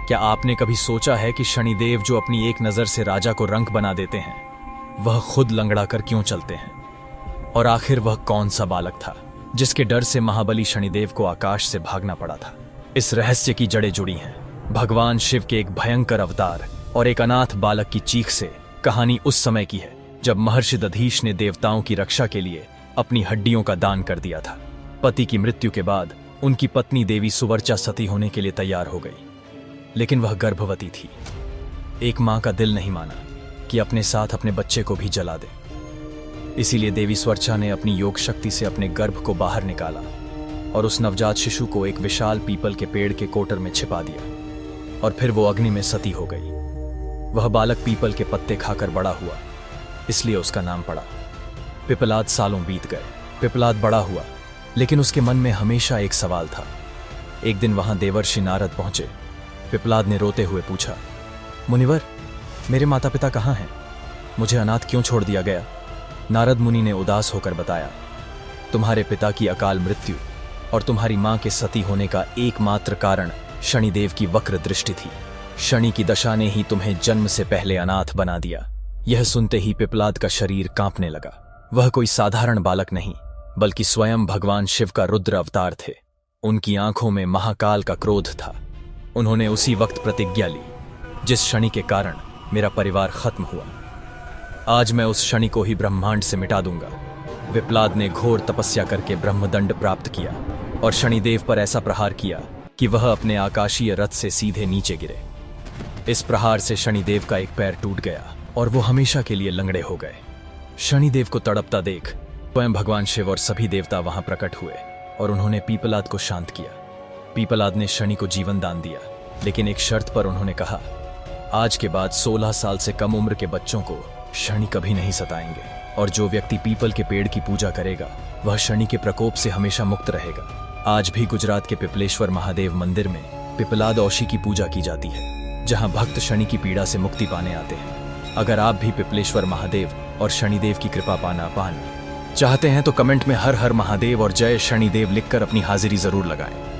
क्या आपने कभी सोचा है कि शनिदेव जो अपनी एक नजर से राजा को रंक बना देते हैं, वह खुद लंगड़ा कर क्यों चलते हैं? और आखिर वह कौन सा बालक था जिसके डर से महाबली शनिदेव को आकाश से भागना पड़ा था? इस रहस्य की जड़ें जुड़ी हैं भगवान शिव के एक भयंकर अवतार और एक अनाथ बालक की चीख से। कहानी उस समय की है जब महर्षि दधीच ने देवताओं की रक्षा के लिए अपनी हड्डियों का दान कर दिया था। पति की मृत्यु के बाद उनकी पत्नी देवी सुवर्चा सती होने के लिए तैयार हो गई, लेकिन वह गर्भवती थी। एक मां का दिल नहीं माना कि अपने साथ अपने बच्चे को भी जला दे। इसीलिए देवी स्वर्चा ने अपनी योग शक्ति से अपने गर्भ को बाहर निकाला और उस नवजात शिशु को एक विशाल पीपल के पेड़ के कोटर में छिपा दिया, और फिर वो अग्नि में सती हो गई। वह बालक पीपल के पत्ते खाकर बड़ा हुआ, इसलिए उसका नाम पड़ा पिपलाद। सालों बीत गए, पिपलाद बड़ा हुआ, लेकिन उसके मन में हमेशा एक सवाल था। एक दिन वहां देवर्षि नारद पहुंचे। पिपलाद ने रोते हुए पूछा, मुनिवर, मेरे माता पिता कहाँ हैं? मुझे अनाथ क्यों छोड़ दिया गया? नारद मुनि ने उदास होकर बताया, तुम्हारे पिता की अकाल मृत्यु और तुम्हारी मां के सती होने का एकमात्र कारण शनिदेव की वक्र दृष्टि थी। शनि की दशा ने ही तुम्हें जन्म से पहले अनाथ बना दिया। यह सुनते ही पिपलाद का शरीर कांपने लगा। वह कोई साधारण बालक नहीं, बल्कि स्वयं भगवान शिव का रुद्र अवतार थे। उनकी आंखों में महाकाल का क्रोध था। उन्होंने उसी वक्त प्रतिज्ञा ली जिस शनि के कारण मेरा परिवार खत्म हुआ। आज मैं उस शनि को ही ब्रह्मांड से मिटा दूंगा। पिपलाद ने घोर तपस्या करके ब्रह्मदंड प्राप्त किया और शनिदेव पर ऐसा प्रहार किया कि वह अपने आकाशीय रथ से सीधे नीचे गिरे। इस प्रहार से शनिदेव का एक पैर टूट गया और वो हमेशा के लिए लंगड़े हो गए। शनिदेव को तड़पता देख स्वयं भगवान शिव और सभी देवता वहां प्रकट हुए और उन्होंने पीपलाद को शांत किया। पीपलाद ने शनि को जीवन दान दिया, लेकिन एक शर्त पर। उन्होंने कहा, आज के बाद 16 साल से कम उम्र के बच्चों को शनि कभी नहीं सताएंगे, और जो व्यक्ति पीपल के पेड़ की पूजा करेगा वह शनि के प्रकोप से हमेशा मुक्त रहेगा। आज भी गुजरात के पिपलेश्वर महादेव मंदिर में पिपलाद औशी की पूजा की जाती है, जहां भक्त शनि की पीड़ा से मुक्ति पाने आते हैं। अगर आप भी पिपलेश्वर महादेव और शनिदेव की कृपा पाना चाहते हैं तो कमेंट में हर हर महादेव और जय शनिदेव लिखकर अपनी हाजिरी जरूर लगाएं।